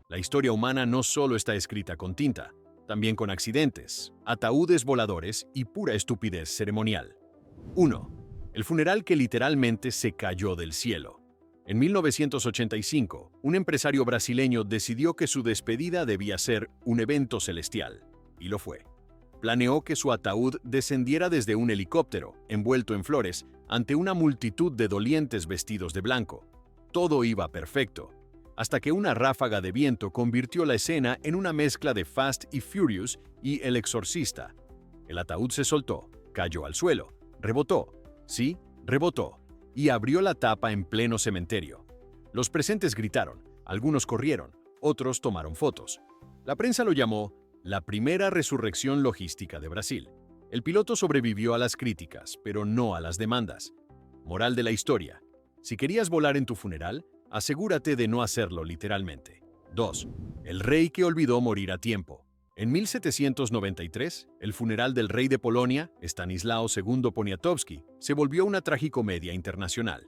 La historia humana no solo está escrita con tinta, también con accidentes, ataúdes voladores y pura estupidez ceremonial. 1. El funeral que literalmente se cayó del cielo. En 1985, un empresario brasileño decidió que su despedida debía ser un evento celestial, y lo fue. Planeó que su ataúd descendiera desde un helicóptero, envuelto en flores, ante una multitud de dolientes vestidos de blanco. Todo iba perfecto, hasta que una ráfaga de viento convirtió la escena en una mezcla de Fast y Furious y El Exorcista. El ataúd se soltó, cayó al suelo, rebotó, sí, rebotó, y abrió la tapa en pleno cementerio. Los presentes gritaron, algunos corrieron, otros tomaron fotos. La prensa lo llamó la primera resurrección logística de Brasil. El piloto sobrevivió a las críticas, pero no a las demandas. Moral de la historia: si querías volar en tu funeral, asegúrate de no hacerlo literalmente. 2. El rey que olvidó morir a tiempo. En 1793, el funeral del rey de Polonia, Stanislao II Poniatowski, se volvió una tragicomedia internacional.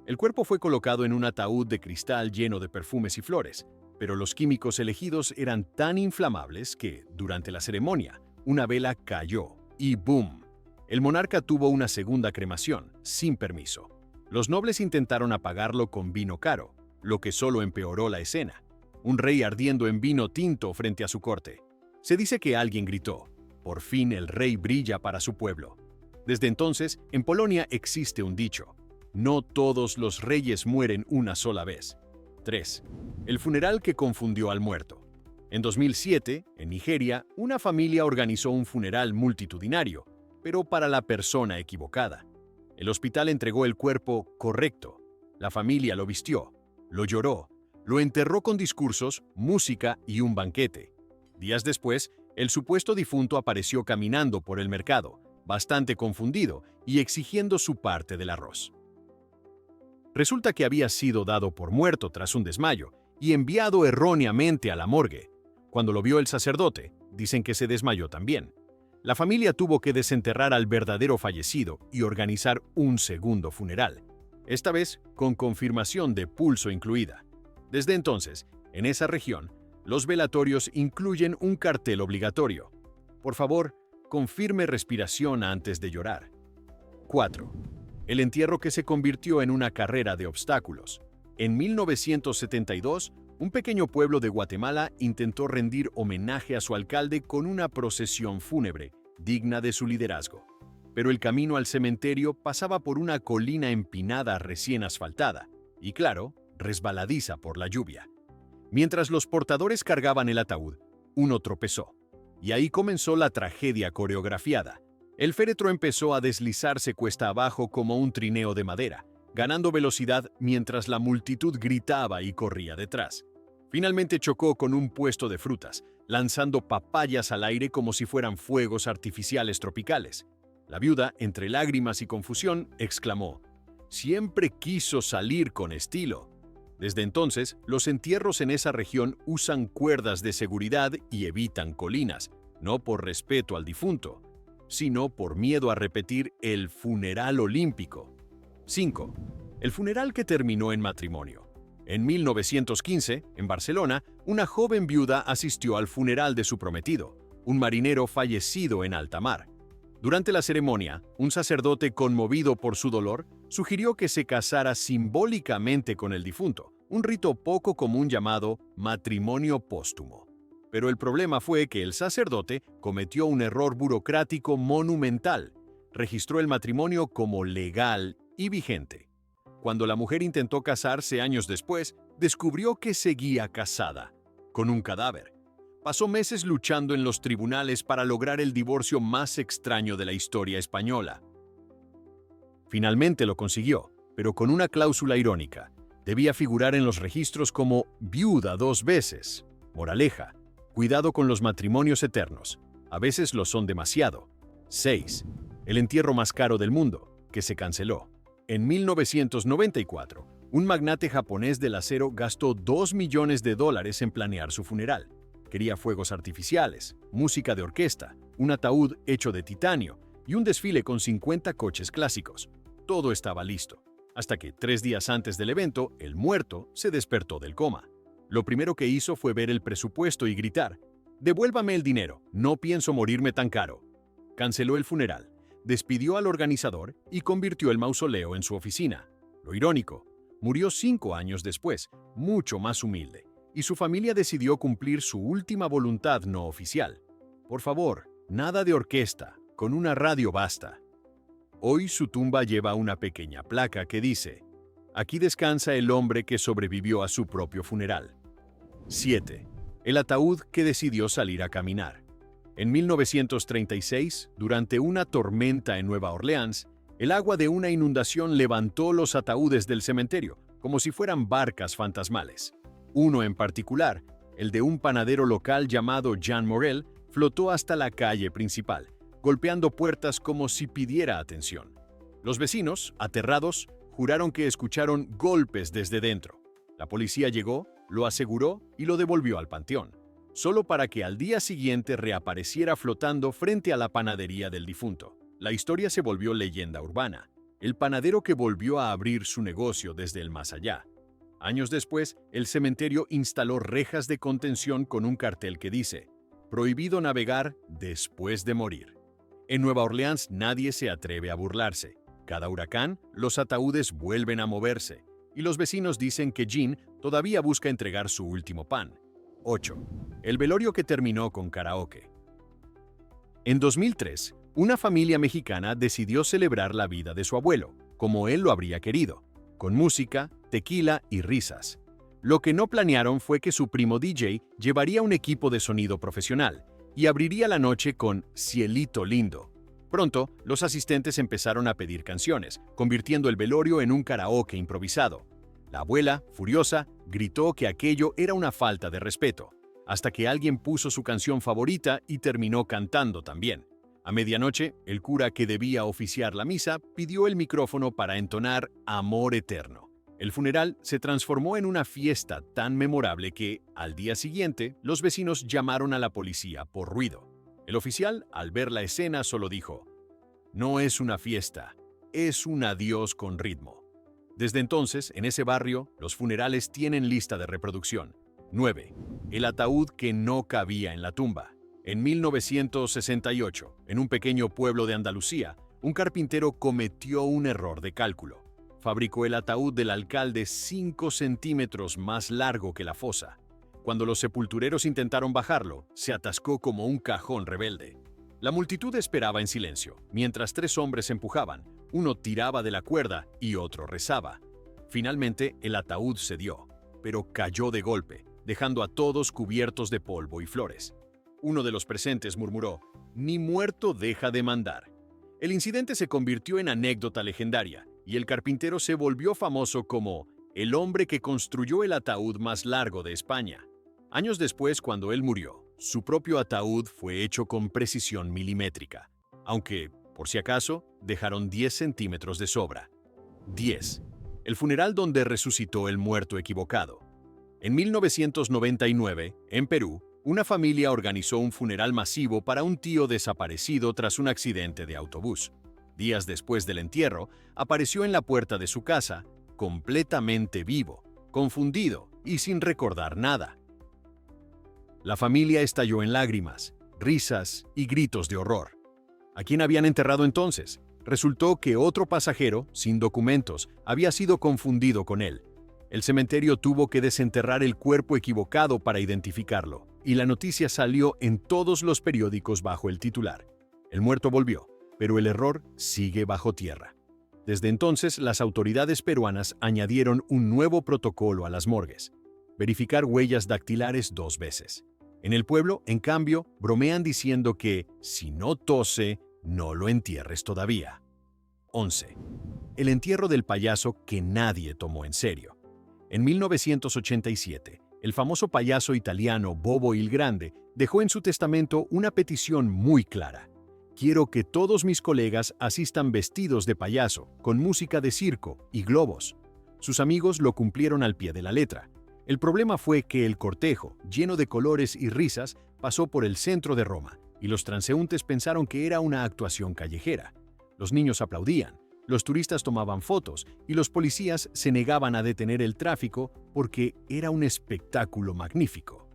El cuerpo fue colocado en un ataúd de cristal lleno de perfumes y flores, pero los químicos elegidos eran tan inflamables que, durante la ceremonia, una vela cayó y ¡boom! El monarca tuvo una segunda cremación, sin permiso. Los nobles intentaron apagarlo con vino caro, lo que solo empeoró la escena. Un rey ardiendo en vino tinto frente a su corte. Se dice que alguien gritó: «Por fin el rey brilla para su pueblo». Desde entonces, en Polonia existe un dicho: no todos los reyes mueren una sola vez. 3. El funeral que confundió al muerto. En 2007, en Nigeria, una familia organizó un funeral multitudinario, pero para la persona equivocada. El hospital entregó el cuerpo correcto. La familia lo vistió, lo lloró, lo enterró con discursos, música y un banquete. Días después, el supuesto difunto apareció caminando por el mercado, bastante confundido y exigiendo su parte del arroz. Resulta que había sido dado por muerto tras un desmayo y enviado erróneamente a la morgue. Cuando lo vio el sacerdote, dicen que se desmayó también. La familia tuvo que desenterrar al verdadero fallecido y organizar un segundo funeral, esta vez con confirmación de pulso incluida. Desde entonces, en esa región, los velatorios incluyen un cartel obligatorio: por favor, confirme respiración antes de llorar. 4. El entierro que se convirtió en una carrera de obstáculos. En 1972, un pequeño pueblo de Guatemala intentó rendir homenaje a su alcalde con una procesión fúnebre, digna de su liderazgo. Pero el camino al cementerio pasaba por una colina empinada recién asfaltada, y claro, resbaladiza por la lluvia. Mientras los portadores cargaban el ataúd, uno tropezó, y ahí comenzó la tragedia coreografiada. El féretro empezó a deslizarse cuesta abajo como un trineo de madera, ganando velocidad mientras la multitud gritaba y corría detrás. Finalmente chocó con un puesto de frutas, lanzando papayas al aire como si fueran fuegos artificiales tropicales. La viuda, entre lágrimas y confusión, exclamó: «Siempre quiso salir con estilo». Desde entonces, los entierros en esa región usan cuerdas de seguridad y evitan colinas, no por respeto al difunto, sino por miedo a repetir el funeral olímpico. 5. El funeral que terminó en matrimonio. En 1915, en Barcelona, una joven viuda asistió al funeral de su prometido, un marinero fallecido en alta mar. Durante la ceremonia, un sacerdote conmovido por su dolor sugirió que se casara simbólicamente con el difunto, un rito poco común llamado matrimonio póstumo. Pero el problema fue que el sacerdote cometió un error burocrático monumental. Registró el matrimonio como legal y vigente. Cuando la mujer intentó casarse años después, descubrió que seguía casada, con un cadáver. Pasó meses luchando en los tribunales para lograr el divorcio más extraño de la historia española. Finalmente lo consiguió, pero con una cláusula irónica. Debía figurar en los registros como viuda 2 veces. Moraleja: cuidado con los matrimonios eternos. A veces lo son demasiado. 6. El entierro más caro del mundo, que se canceló. En 1994, un magnate japonés del acero gastó $2 millones en planear su funeral. Quería fuegos artificiales, música de orquesta, un ataúd hecho de titanio y un desfile con 50 coches clásicos. Todo estaba listo, hasta que 3 días antes del evento, el muerto se despertó del coma. Lo primero que hizo fue ver el presupuesto y gritar: «Devuélvame el dinero, no pienso morirme tan caro». Canceló el funeral, despidió al organizador y convirtió el mausoleo en su oficina. Lo irónico, murió 5 años después, mucho más humilde, y su familia decidió cumplir su última voluntad no oficial. Por favor, nada de orquesta, con una radio basta. Hoy su tumba lleva una pequeña placa que dice: «Aquí descansa el hombre que sobrevivió a su propio funeral». 7. El ataúd que decidió salir a caminar. En 1936, durante una tormenta en Nueva Orleans, el agua de una inundación levantó los ataúdes del cementerio, como si fueran barcas fantasmales. Uno en particular, el de un panadero local llamado Jean Morel, flotó hasta la calle principal, golpeando puertas como si pidiera atención. Los vecinos, aterrados, juraron que escucharon golpes desde dentro. La policía llegó, lo aseguró y lo devolvió al panteón, solo para que al día siguiente reapareciera flotando frente a la panadería del difunto. La historia se volvió leyenda urbana, el panadero que volvió a abrir su negocio desde el más allá. Años después, el cementerio instaló rejas de contención con un cartel que dice: «Prohibido navegar después de morir». En Nueva Orleans nadie se atreve a burlarse. Cada huracán, los ataúdes vuelven a moverse, y los vecinos dicen que Jean todavía busca entregar su último pan. 8. El velorio que terminó con karaoke. En 2003, una familia mexicana decidió celebrar la vida de su abuelo, como él lo habría querido, con música, tequila y risas. Lo que no planearon fue que su primo DJ llevaría un equipo de sonido profesional y abriría la noche con Cielito Lindo. Pronto, los asistentes empezaron a pedir canciones, convirtiendo el velorio en un karaoke improvisado. La abuela, furiosa, gritó que aquello era una falta de respeto, hasta que alguien puso su canción favorita y terminó cantando también. A medianoche, el cura que debía oficiar la misa pidió el micrófono para entonar Amor Eterno. El funeral se transformó en una fiesta tan memorable que, al día siguiente, los vecinos llamaron a la policía por ruido. El oficial, al ver la escena, solo dijo: «No es una fiesta, es un adiós con ritmo». Desde entonces, en ese barrio, los funerales tienen lista de reproducción. 9. El ataúd que no cabía en la tumba. En 1968, en un pequeño pueblo de Andalucía, un carpintero cometió un error de cálculo. Fabricó el ataúd del alcalde 5 centímetros más largo que la fosa. Cuando los sepultureros intentaron bajarlo, se atascó como un cajón rebelde. La multitud esperaba en silencio, mientras 3 hombres empujaban, uno tiraba de la cuerda y otro rezaba. Finalmente, el ataúd cedió, pero cayó de golpe, dejando a todos cubiertos de polvo y flores. Uno de los presentes murmuró: «Ni muerto deja de mandar». El incidente se convirtió en anécdota legendaria, y el carpintero se volvió famoso como el hombre que construyó el ataúd más largo de España. Años después, cuando él murió, su propio ataúd fue hecho con precisión milimétrica, aunque, por si acaso, dejaron 10 centímetros de sobra. 10. El funeral donde resucitó el muerto equivocado. En 1999, en Perú, una familia organizó un funeral masivo para un tío desaparecido tras un accidente de autobús. Días después del entierro, apareció en la puerta de su casa, completamente vivo, confundido y sin recordar nada. La familia estalló en lágrimas, risas y gritos de horror. ¿A quién habían enterrado entonces? Resultó que otro pasajero, sin documentos, había sido confundido con él. El cementerio tuvo que desenterrar el cuerpo equivocado para identificarlo, y la noticia salió en todos los periódicos bajo el titular: «El muerto volvió, pero el error sigue bajo tierra». Desde entonces, las autoridades peruanas añadieron un nuevo protocolo a las morgues: verificar huellas dactilares 2 veces. En el pueblo, en cambio, bromean diciendo que si no tose, no lo entierres todavía. 11. El entierro del payaso que nadie tomó en serio. En 1987, el famoso payaso italiano Bobo il Grande dejó en su testamento una petición muy clara: «Quiero que todos mis colegas asistan vestidos de payaso, con música de circo y globos». Sus amigos lo cumplieron al pie de la letra. El problema fue que el cortejo, lleno de colores y risas, pasó por el centro de Roma, y los transeúntes pensaron que era una actuación callejera. Los niños aplaudían, Los turistas tomaban fotos y los policías se negaban a detener el tráfico porque era un espectáculo magnífico.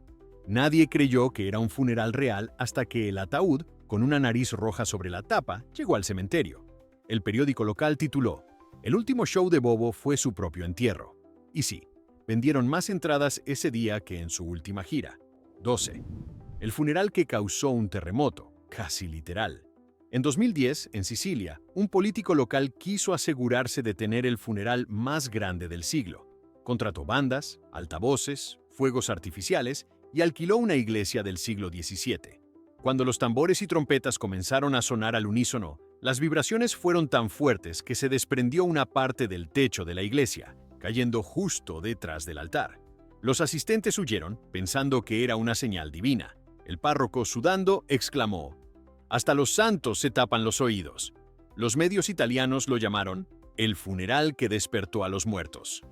Nadie creyó que era un funeral real hasta que el ataúd, con una nariz roja sobre la tapa, llegó al cementerio. El periódico local tituló: "El último show de Bobo fue su propio entierro". Y sí, vendieron más entradas ese día que en su última gira. 12. El funeral que causó un terremoto, casi literal. En 2010, en Sicilia, un político local quiso asegurarse de tener el funeral más grande del siglo. Contrató bandas, altavoces, fuegos artificiales y alquiló una iglesia del siglo XVII. Cuando los tambores y trompetas comenzaron a sonar al unísono, las vibraciones fueron tan fuertes que se desprendió una parte del techo de la iglesia, cayendo justo detrás del altar. Los asistentes huyeron, pensando que era una señal divina. El párroco, sudando, exclamó: "Hasta los santos se tapan los oídos". Los medios italianos lo llamaron el funeral que despertó a los muertos.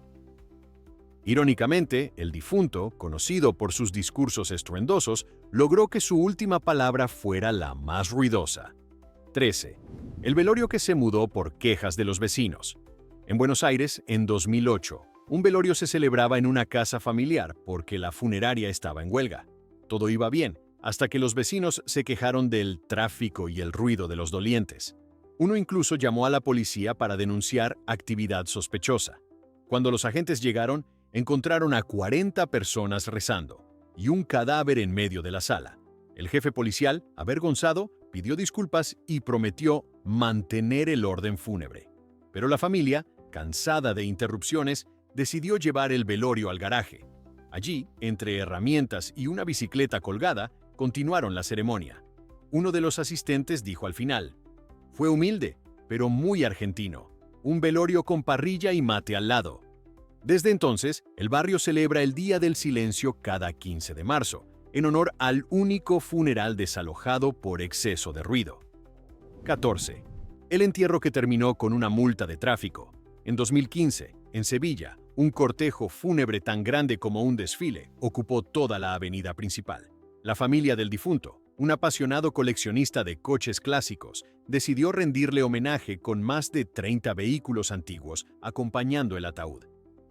Irónicamente, el difunto, conocido por sus discursos estruendosos, logró que su última palabra fuera la más ruidosa. 13. El velorio que se mudó por quejas de los vecinos. En Buenos Aires, en 2008, un velorio se celebraba en una casa familiar porque la funeraria estaba en huelga. Todo iba bien, hasta que los vecinos se quejaron del tráfico y el ruido de los dolientes. Uno incluso llamó a la policía para denunciar actividad sospechosa. Cuando los agentes llegaron, encontraron a 40 personas rezando y un cadáver en medio de la sala. El jefe policial, avergonzado, pidió disculpas y prometió mantener el orden fúnebre. Pero la familia, cansada de interrupciones, decidió llevar el velorio al garaje. Allí, entre herramientas y una bicicleta colgada, continuaron la ceremonia. Uno de los asistentes dijo al final: "Fue humilde, pero muy argentino. Un velorio con parrilla y mate al lado". Desde entonces, el barrio celebra el Día del Silencio cada 15 de marzo, en honor al único funeral desalojado por exceso de ruido. 14. El entierro que terminó con una multa de tráfico. En 2015, en Sevilla, un cortejo fúnebre tan grande como un desfile ocupó toda la avenida principal. La familia del difunto, un apasionado coleccionista de coches clásicos, decidió rendirle homenaje con más de 30 vehículos antiguos acompañando el ataúd.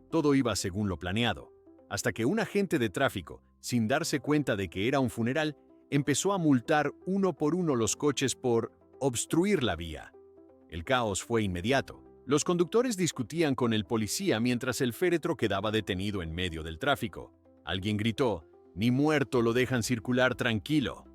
Todo iba según lo planeado, hasta que un agente de tráfico, sin darse cuenta de que era un funeral, empezó a multar uno por uno los coches por obstruir la vía. El caos fue inmediato. Los conductores discutían con el policía mientras el féretro quedaba detenido en medio del tráfico. Alguien gritó: "Ni muerto lo dejan circular tranquilo".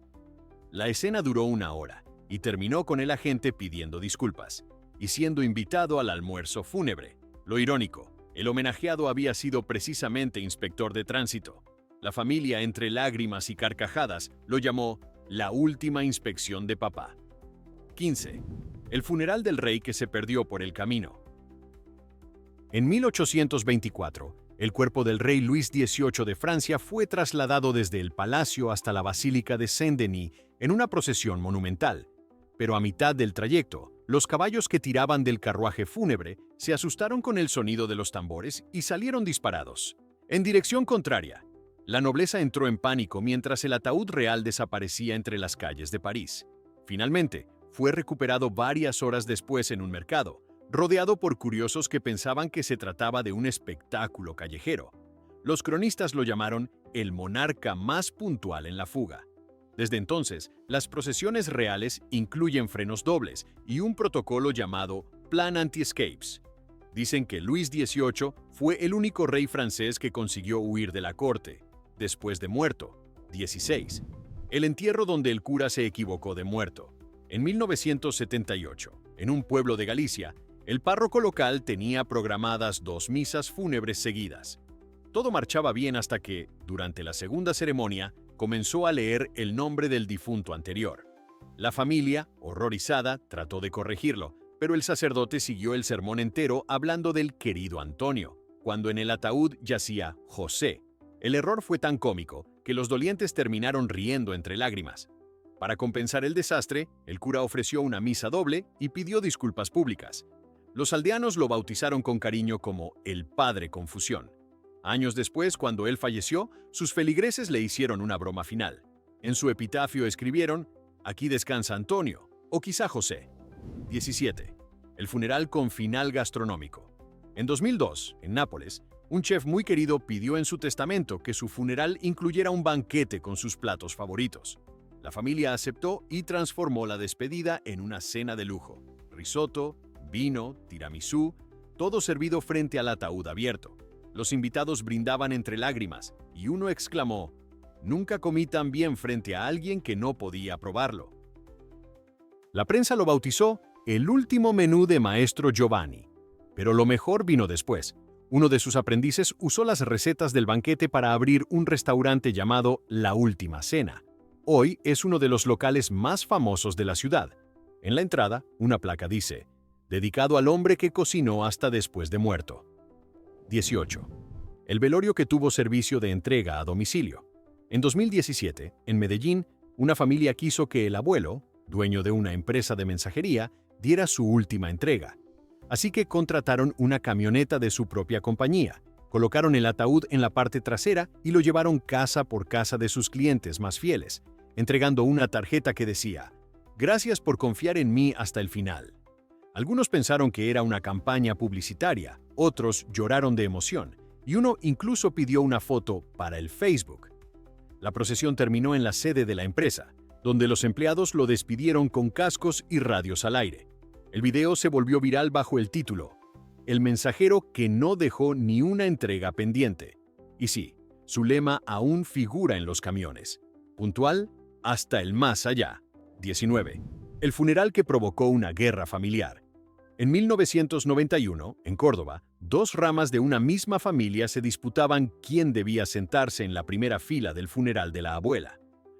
La escena duró 1 hora y terminó con el agente pidiendo disculpas y siendo invitado al almuerzo fúnebre. Lo irónico: el homenajeado había sido precisamente inspector de tránsito. La familia, entre lágrimas y carcajadas, lo llamó la última inspección de papá. 15. El funeral del rey que se perdió por el camino. En 1824, el cuerpo del rey Luis XVIII de Francia fue trasladado desde el palacio hasta la Basílica de Saint-Denis en una procesión monumental. Pero a mitad del trayecto, los caballos que tiraban del carruaje fúnebre se asustaron con el sonido de los tambores y salieron disparados. En dirección contraria, la nobleza entró en pánico mientras el ataúd real desaparecía entre las calles de París. Finalmente, fue recuperado varias horas después en un mercado, rodeado por curiosos que pensaban que se trataba de un espectáculo callejero. Los cronistas lo llamaron el monarca más puntual en la fuga. Desde entonces, las procesiones reales incluyen frenos dobles y un protocolo llamado Plan Anti-Escapes. Dicen que Luis XVIII fue el único rey francés que consiguió huir de la corte, después de muerto. 16. El entierro donde el cura se equivocó de muerto. En 1978, en un pueblo de Galicia, el párroco local tenía programadas 2 misas fúnebres seguidas. Todo marchaba bien hasta que, durante la segunda ceremonia, comenzó a leer el nombre del difunto anterior. La familia, horrorizada, trató de corregirlo, pero el sacerdote siguió el sermón entero hablando del querido Antonio, cuando en el ataúd yacía José. El error fue tan cómico que los dolientes terminaron riendo entre lágrimas. Para compensar el desastre, el cura ofreció una misa doble y pidió disculpas públicas. Los aldeanos lo bautizaron con cariño como el Padre Confusión. Años después, cuando él falleció, sus feligreses le hicieron una broma final. En su epitafio escribieron: "Aquí descansa Antonio", o quizá José. 17. el funeral con final gastronómico. En 2002, en Nápoles, un chef muy querido pidió en su testamento que su funeral incluyera un banquete con sus platos favoritos. La familia aceptó y transformó la despedida en una cena de lujo. Risotto, vino, tiramisú, todo servido frente al ataúd abierto. Los invitados brindaban entre lágrimas y uno exclamó: "Nunca comí tan bien frente a alguien que no podía probarlo". La prensa lo bautizó el último menú de Maestro Giovanni. Pero lo mejor vino después. Uno de sus aprendices usó las recetas del banquete para abrir un restaurante llamado La Última Cena. Hoy es uno de los locales más famosos de la ciudad. En la entrada, una placa dice: "Dedicado al hombre que cocinó hasta después de muerto". 18. El velorio que tuvo servicio de entrega a domicilio. En 2017, en Medellín, una familia quiso que el abuelo, dueño de una empresa de mensajería, diera su última entrega. Así que contrataron una camioneta de su propia compañía, colocaron el ataúd en la parte trasera y lo llevaron casa por casa de sus clientes más fieles, entregando una tarjeta que decía: "Gracias por confiar en mí hasta el final". Algunos pensaron que era una campaña publicitaria, otros lloraron de emoción, y uno incluso pidió una foto para el Facebook. La procesión terminó en la sede de la empresa, donde los empleados lo despidieron con cascos y radios al aire. El video se volvió viral bajo el título "El mensajero que no dejó ni una entrega pendiente". Y sí, su lema aún figura en los camiones: puntual hasta el más allá. 19. El funeral que provocó una guerra familiar. En 1991, en Córdoba, dos ramas de una misma familia se disputaban quién debía sentarse en la primera fila del funeral de la abuela.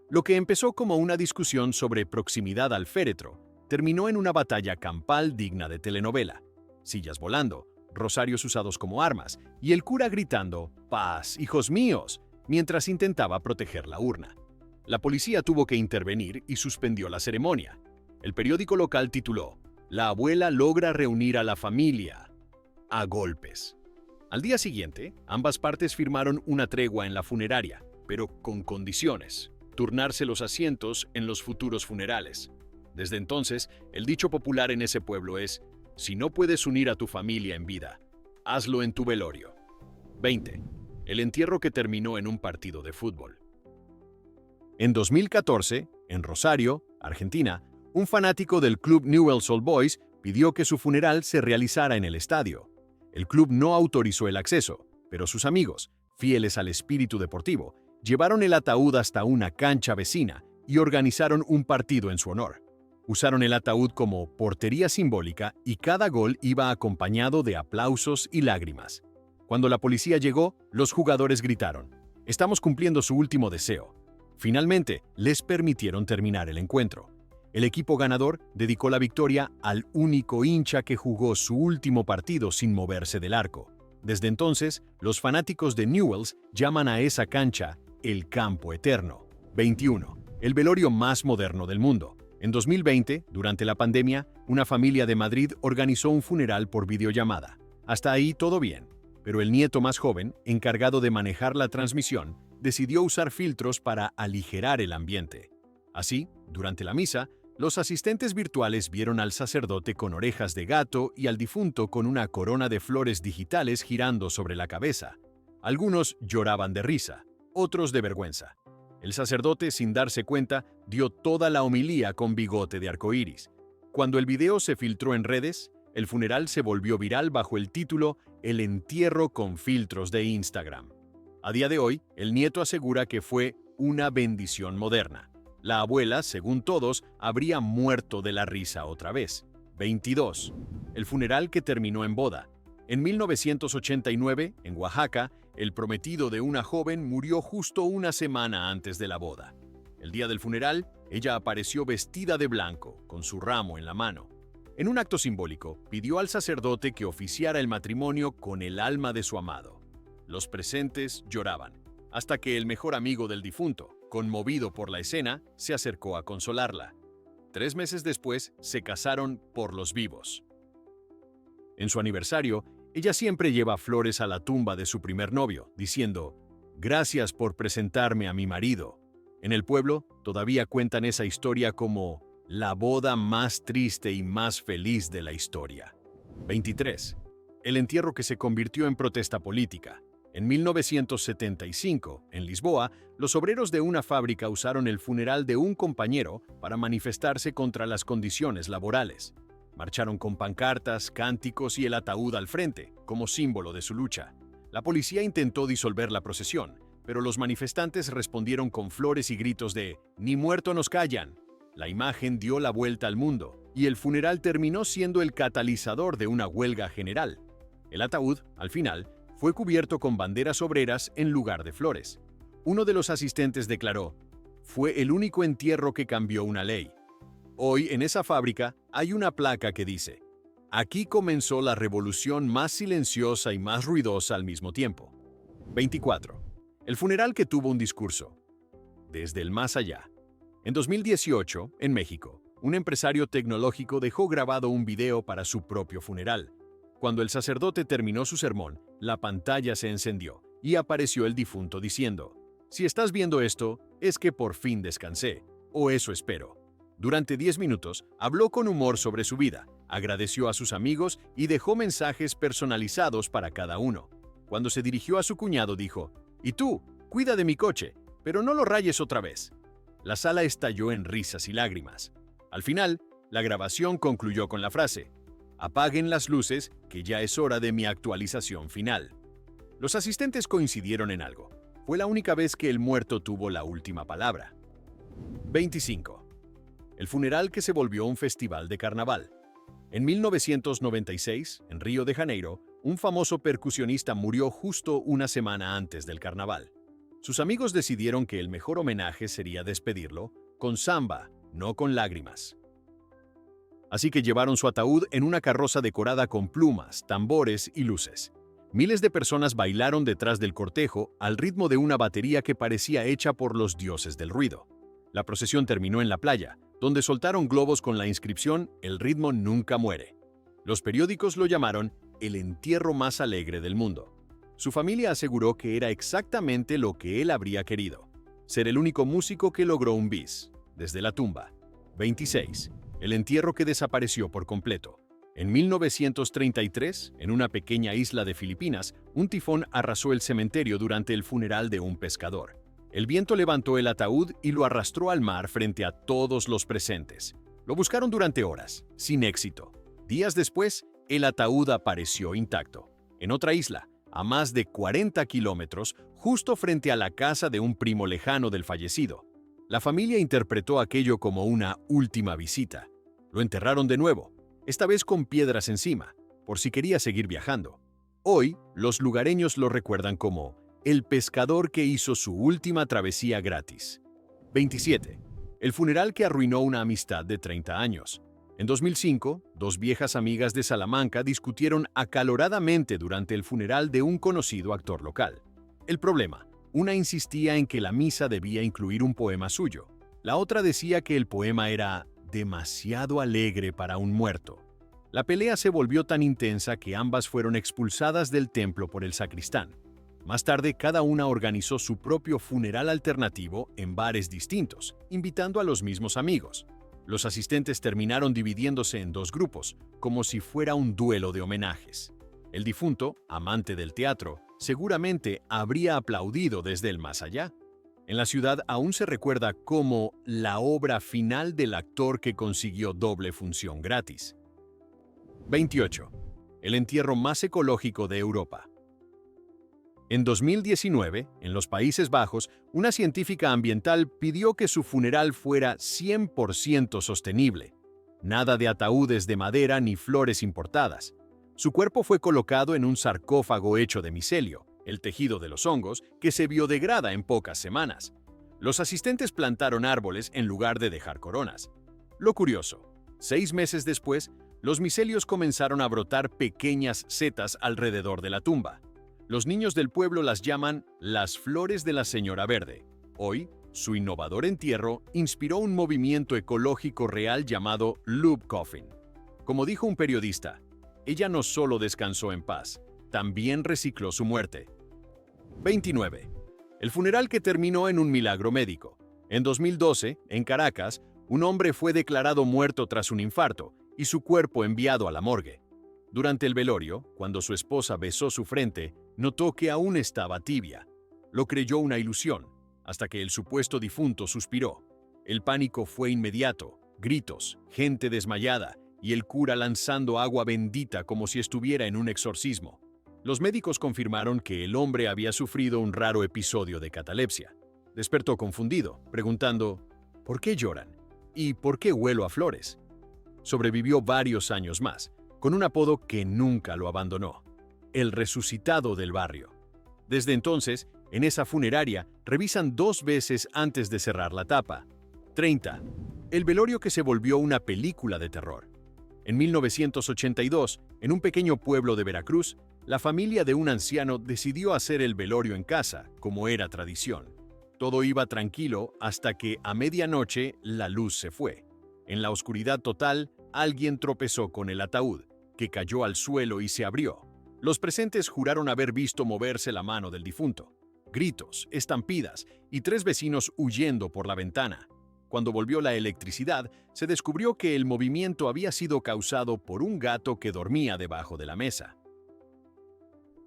Lo que empezó como una discusión sobre proximidad al féretro terminó en una batalla campal digna de telenovela. Sillas volando, rosarios usados como armas y el cura gritando "¡Paz, hijos míos!", mientras intentaba proteger la urna. La policía tuvo que intervenir y suspendió la ceremonia. El periódico local tituló: "La abuela logra reunir a la familia a golpes". Al día siguiente, ambas partes firmaron una tregua en la funeraria, pero con condiciones: turnarse los asientos en los futuros funerales. Desde entonces, el dicho popular en ese pueblo es: "Si no puedes unir a tu familia en vida, hazlo en tu velorio". 20. El entierro que terminó en un partido de fútbol. En 2014, en Rosario, Argentina, un fanático del club Newell's Old Boys pidió que su funeral se realizara en el estadio. El club no autorizó el acceso, pero sus amigos, fieles al espíritu deportivo, llevaron el ataúd hasta una cancha vecina y organizaron un partido en su honor. Usaron el ataúd como portería simbólica y cada gol iba acompañado de aplausos y lágrimas. Cuando la policía llegó, los jugadores gritaron: "Estamos cumpliendo su último deseo". Finalmente, les permitieron terminar el encuentro. El equipo ganador dedicó la victoria al único hincha que jugó su último partido sin moverse del arco. Desde entonces, los fanáticos de Newell's llaman a esa cancha el Campo Eterno. 21. El velorio más moderno del mundo. En 2020, durante la pandemia, una familia de Madrid organizó un funeral por videollamada. Hasta ahí todo bien, pero el nieto más joven, encargado de manejar la transmisión, decidió usar filtros para aligerar el ambiente. Así, durante la misa, los asistentes virtuales vieron al sacerdote con orejas de gato y al difunto con una corona de flores digitales girando sobre la cabeza. Algunos lloraban de risa, otros de vergüenza. El sacerdote, sin darse cuenta, dio toda la homilía con bigote de arcoíris. Cuando el video se filtró en redes, el funeral se volvió viral bajo el título "El entierro con filtros de Instagram". A día de hoy, el nieto asegura que fue una bendición moderna. La abuela, según todos, habría muerto de la risa otra vez. 22. El funeral que terminó en boda. En 1989, en Oaxaca, el prometido de una joven murió justo una semana antes de la boda. El día del funeral, ella apareció vestida de blanco, con su ramo en la mano. En un acto simbólico, pidió al sacerdote que oficiara el matrimonio con el alma de su amado. Los presentes lloraban, hasta que el mejor amigo del difunto, conmovido por la escena, se acercó a consolarla. 3 meses después, se casaron por los vivos. En su aniversario, ella siempre lleva flores a la tumba de su primer novio, diciendo: "Gracias por presentarme a mi marido". En el pueblo, todavía cuentan esa historia como la boda más triste y más feliz de la historia. 23. El entierro que se convirtió en protesta política. En 1975, en Lisboa, los obreros de una fábrica usaron el funeral de un compañero para manifestarse contra las condiciones laborales. Marcharon con pancartas, cánticos y el ataúd al frente, como símbolo de su lucha. La policía intentó disolver la procesión, pero los manifestantes respondieron con flores y gritos de «¡Ni muerto nos callan!». La imagen dio la vuelta al mundo, y el funeral terminó siendo el catalizador de una huelga general. El ataúd, al final, fue cubierto con banderas obreras en lugar de flores. Uno de los asistentes declaró: «Fue el único entierro que cambió una ley». Hoy, en esa fábrica, hay una placa que dice: «Aquí comenzó la revolución más silenciosa y más ruidosa al mismo tiempo». 24. El funeral que tuvo un discurso. Desde el más allá. En 2018, en México, un empresario tecnológico dejó grabado un video para su propio funeral. Cuando el sacerdote terminó su sermón, la pantalla se encendió y apareció el difunto diciendo: «Si estás viendo esto, es que por fin descansé, o eso espero». Durante 10 minutos, habló con humor sobre su vida, agradeció a sus amigos y dejó mensajes personalizados para cada uno. Cuando se dirigió a su cuñado, dijo: «Y tú, cuida de mi coche, pero no lo rayes otra vez». La sala estalló en risas y lágrimas. Al final, la grabación concluyó con la frase: «Apaguen las luces, que ya es hora de mi actualización final». Los asistentes coincidieron en algo. Fue la única vez que el muerto tuvo la última palabra. 25. El funeral que se volvió un festival de carnaval. En 1996, en Río de Janeiro, un famoso percusionista murió justo una semana antes del carnaval. Sus amigos decidieron que el mejor homenaje sería despedirlo con samba, no con lágrimas. Así que llevaron su ataúd en una carroza decorada con plumas, tambores y luces. Miles de personas bailaron detrás del cortejo al ritmo de una batería que parecía hecha por los dioses del ruido. La procesión terminó en la playa, donde soltaron globos con la inscripción «El ritmo nunca muere». Los periódicos lo llamaron «el entierro más alegre del mundo». Su familia aseguró que era exactamente lo que él habría querido: ser el único músico que logró un bis, desde la tumba. 26. El entierro que desapareció por completo. En 1933, en una pequeña isla de Filipinas, un tifón arrasó el cementerio durante el funeral de un pescador. El viento levantó el ataúd y lo arrastró al mar frente a todos los presentes. Lo buscaron durante horas, sin éxito. Días después, el ataúd apareció intacto, en otra isla, a más de 40 kilómetros, justo frente a la casa de un primo lejano del fallecido. La familia interpretó aquello como una última visita. Lo enterraron de nuevo, esta vez con piedras encima, por si quería seguir viajando. Hoy, los lugareños lo recuerdan como el pescador que hizo su última travesía gratis. 27. El funeral que arruinó una amistad de 30 años. En 2005, dos viejas amigas de Salamanca discutieron acaloradamente durante el funeral de un conocido actor local. El problema: una insistía en que la misa debía incluir un poema suyo. La otra decía que el poema era demasiado alegre para un muerto. La pelea se volvió tan intensa que ambas fueron expulsadas del templo por el sacristán. Más tarde, cada una organizó su propio funeral alternativo en bares distintos, invitando a los mismos amigos. Los asistentes terminaron dividiéndose en dos grupos, como si fuera un duelo de homenajes. El difunto, amante del teatro, seguramente habría aplaudido desde el más allá. En la ciudad aún se recuerda como la obra final del actor que consiguió doble función gratis. 28. El entierro más ecológico de Europa. En 2019, en los Países Bajos, una científica ambiental pidió que su funeral fuera 100% sostenible. Nada de ataúdes de madera ni flores importadas. Su cuerpo fue colocado en un sarcófago hecho de micelio, el tejido de los hongos, que se biodegrada en pocas semanas. Los asistentes plantaron árboles en lugar de dejar coronas. Lo curioso: 6 meses después, los micelios comenzaron a brotar pequeñas setas alrededor de la tumba. Los niños del pueblo las llaman las flores de la señora verde. Hoy, su innovador entierro inspiró un movimiento ecológico real llamado Loop Coffin. Como dijo un periodista, ella no solo descansó en paz, también recicló su muerte. 29. El funeral que terminó en un milagro médico. En 2012, en Caracas, Un hombre fue declarado muerto tras un infarto y su cuerpo enviado a la morgue. Durante el velorio, cuando su esposa besó su frente, notó que aún estaba tibia. Lo creyó una ilusión, hasta que el supuesto difunto suspiró. El pánico fue inmediato, gritos, gente desmayada y el cura lanzando agua bendita como si estuviera en un exorcismo. Los médicos confirmaron que el hombre había sufrido un raro episodio de catalepsia. Despertó confundido, preguntando, ¿por qué lloran? ¿Y por qué huelo a flores? Sobrevivió varios años más, con un apodo que nunca lo abandonó: el resucitado del barrio. Desde entonces, en esa funeraria, revisan 2 veces antes de cerrar la tapa. 30. El velorio que se volvió una película de terror. En 1982, en un pequeño pueblo de Veracruz, la familia de un anciano decidió hacer el velorio en casa, como era tradición. Todo iba tranquilo hasta que, a medianoche, la luz se fue. En la oscuridad total, alguien tropezó con el ataúd, que cayó al suelo y se abrió. Los presentes juraron haber visto moverse la mano del difunto. Gritos, estampidas y 3 vecinos huyendo por la ventana. Cuando volvió la electricidad, se descubrió que el movimiento había sido causado por un gato que dormía debajo de la mesa.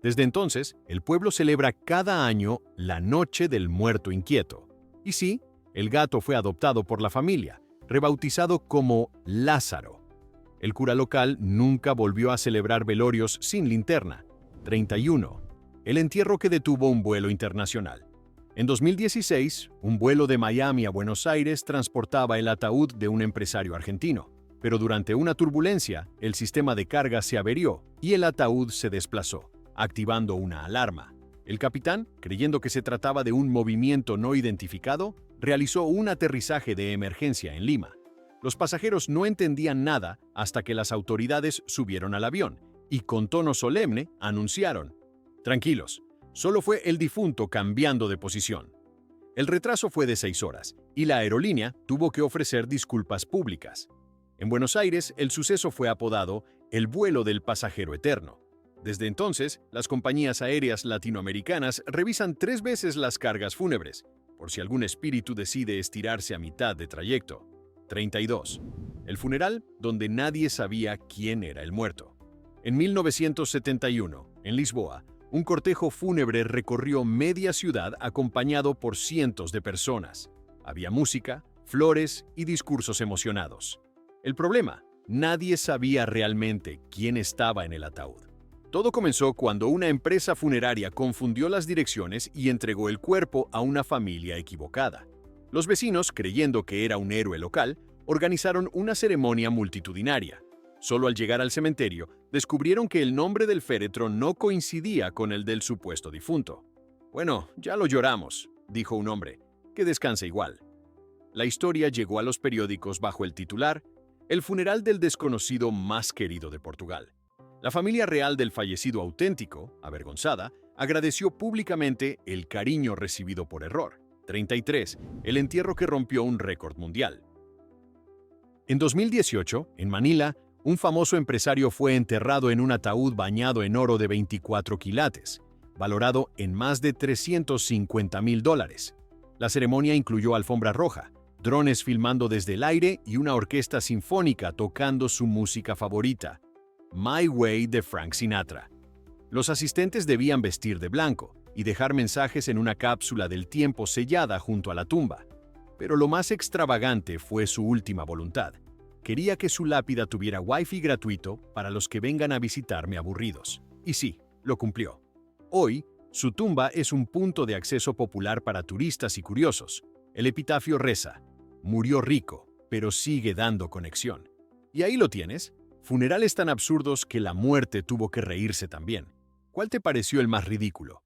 Desde entonces, el pueblo celebra cada año la Noche del Muerto Inquieto. Y sí, el gato fue adoptado por la familia, rebautizado como Lázaro. El cura local nunca volvió a celebrar velorios sin linterna. 31. El entierro que detuvo un vuelo internacional. En 2016, un vuelo de Miami a Buenos Aires transportaba el ataúd de un empresario argentino. Pero durante una turbulencia, el sistema de carga se averió y el ataúd se desplazó, activando una alarma. El capitán, creyendo que se trataba de un movimiento no identificado, realizó un aterrizaje de emergencia en Lima. Los pasajeros no entendían nada hasta que las autoridades subieron al avión y, con tono solemne, anunciaron: «Tranquilos, solo fue el difunto cambiando de posición». El retraso fue de 6 horas y la aerolínea tuvo que ofrecer disculpas públicas. En Buenos Aires, el suceso fue apodado el vuelo del pasajero eterno. Desde entonces, las compañías aéreas latinoamericanas revisan 3 veces las cargas fúnebres, por si algún espíritu decide estirarse a mitad de trayecto. 32. El funeral donde nadie sabía quién era el muerto. En 1971, en Lisboa, un cortejo fúnebre recorrió media ciudad acompañado por cientos de personas. Había música, flores y discursos emocionados. El problema: nadie sabía realmente quién estaba en el ataúd. Todo comenzó cuando una empresa funeraria confundió las direcciones y entregó el cuerpo a una familia equivocada. Los vecinos, creyendo que era un héroe local, organizaron una ceremonia multitudinaria. Solo al llegar al cementerio, descubrieron que el nombre del féretro no coincidía con el del supuesto difunto. «Bueno, ya lo lloramos», dijo un hombre, «que descanse igual». La historia llegó a los periódicos bajo el titular: «El funeral del desconocido más querido de Portugal». La familia real del fallecido auténtico, avergonzada, agradeció públicamente el cariño recibido por error. 33. El entierro que rompió un récord mundial. En 2018, en Manila, un famoso empresario fue enterrado en un ataúd bañado en oro de 24 quilates, valorado en más de $350,000. La ceremonia incluyó alfombra roja, drones filmando desde el aire y una orquesta sinfónica tocando su música favorita, My Way de Frank Sinatra. Los asistentes debían vestir de blanco y dejar mensajes en una cápsula del tiempo sellada junto a la tumba. Pero lo más extravagante fue su última voluntad. Quería que su lápida tuviera wifi gratuito para los que vengan a visitarme aburridos. Y sí, lo cumplió. Hoy, su tumba es un punto de acceso popular para turistas y curiosos. El epitafio reza: «Murió rico, pero sigue dando conexión». Y ahí lo tienes. Funerales tan absurdos que la muerte tuvo que reírse también. ¿Cuál te pareció el más ridículo?